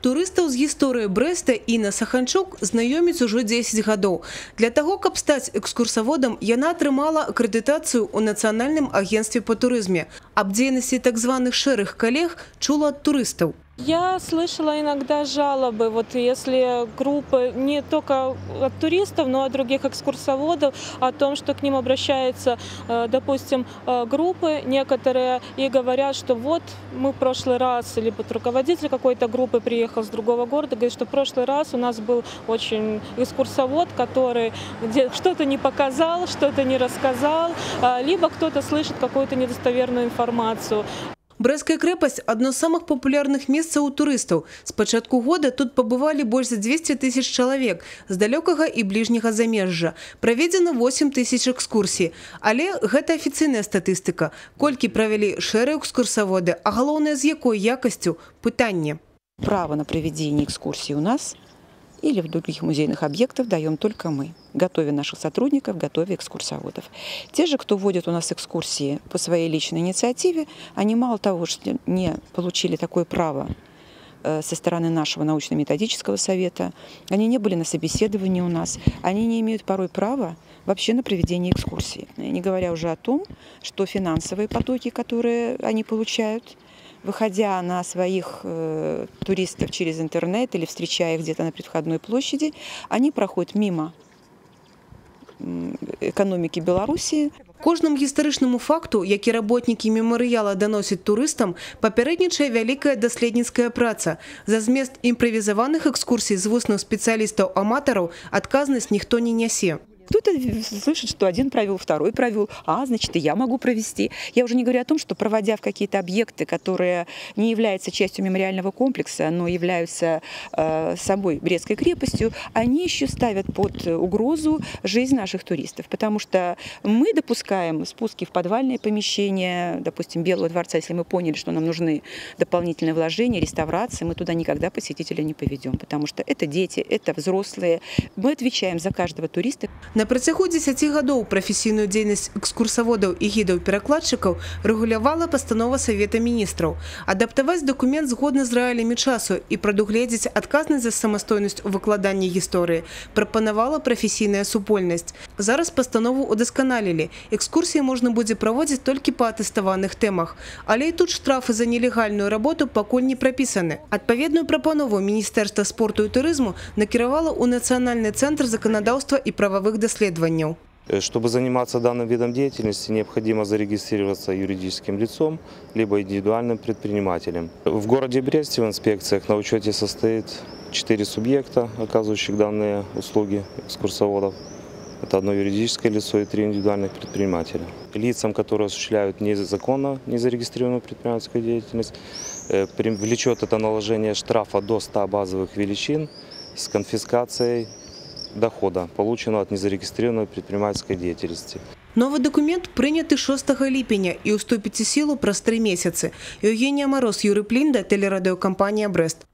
Турыстаў з гісторыяй Брэста Інна Саханчук знаёміць ужо 10 гадоў. Для таго, каб стаць экскурсаводам, яна атрымала акрэдытацыю ў Нацыянальным агенцтве па турызме. Аб дзейнасці так званых шэрых калег чула ад турыстаў. Я слышала иногда жалобы, вот если группы не только от туристов, но и от других экскурсоводов, о том, что к ним обращаются, допустим, группы некоторые и говорят, что вот мы в прошлый раз, или вот руководитель какой-то группы приехал с другого города, говорит, что в прошлый раз у нас был очень экскурсовод, который что-то не показал, что-то не рассказал, либо кто-то слышит какую-то недостоверную информацию. Брэсцкая крэпасць – адно з самых папулярных месцаў у турыстаў. З пачатку года тут пабывалі больш за 200 000 чалавек з далёкага і бліжняга замежжа. Праведзена 8 000 экскурсій. Але гэта афіцыйная статыстыка. Колькі правялі шэрыя экскурсаводы, а галоўнае, з якой якасцю – пытанне. Право на проведение экскурсий у нас или в других музейных объектах даем только мы, готовя наших сотрудников, готовя экскурсоводов. Те же, кто вводит у нас экскурсии по своей личной инициативе, они мало того, что не получили такое право со стороны нашего научно-методического совета, они не были на собеседовании у нас, они не имеют порой права вообще на проведение экскурсии. Не говоря уже о том, что финансовые потоки, которые они получают, выходя на своих туристов через интернет или встречая их где-то на предвходной площади, они проходят мимо экономики Беларуси. Кожнаму гістарычнаму факту, які работнікі мемарыяла даносяць турыстам, папярэднічае вялікая даследніцкая праца. За змест імправізаваных экскурсій з вусных спецыялістаў-аматараў адказнасць ніхто не нясе. Кто-то слышит, что один провел, второй провел, значит, и я могу провести. Я уже не говорю о том, что проводя в какие-то объекты, которые не являются частью мемориального комплекса, но являются собой Брестской крепостью, они еще ставят под угрозу жизнь наших туристов. Потому что мы допускаем спуски в подвальные помещения, допустим, Белого дворца, если мы поняли, что нам нужны дополнительные вложения, реставрации, мы туда никогда посетителя не поведем. Потому что это дети, это взрослые. Мы отвечаем за каждого туриста. На працягу 10 гадоў прафесійную дзейнасць экскурсаводаў і гідаў-перакладчыкаў рэгулявала пастанова Савета міністраў. Адаптаваць дакумент згодна з рэаліямі часу і прадугледзець адказнасць за самастойнасць у выкладанні гісторыі прапанавала прафесійная супольнасць. Зараз пастанову удасканалілі. Экскурсіі можна будзе праводзіць толькі па атэставаных тэмах. Але і тут штрафы за нелегальную работу пакуль не прапісаны. Адпаведную прапанову Міністэрства спорту і турызму накіравала ў Нацыянальны цэнтр заканадаўства і прававых исследований. Чтобы заниматься данным видом деятельности, необходимо зарегистрироваться юридическим лицом, либо индивидуальным предпринимателем. В городе Бресте в инспекциях на учете состоит 4 субъекта, оказывающих данные услуги экскурсоводов. Это одно юридическое лицо и 3 индивидуальных предпринимателя. Лицам, которые осуществляют незаконно незарегистрированную предпринимательскую деятельность, влечет это наложение штрафа до 100 базовых величин с конфискацией дохода, полученного от незарегистрированной предпринимательской деятельности. Новый документ прыняты 6 ліпеня і уступіць у сілу праз 3 месяцы. Евгения Мороз, Юрий Плинда, телерадиокомпания «Брест».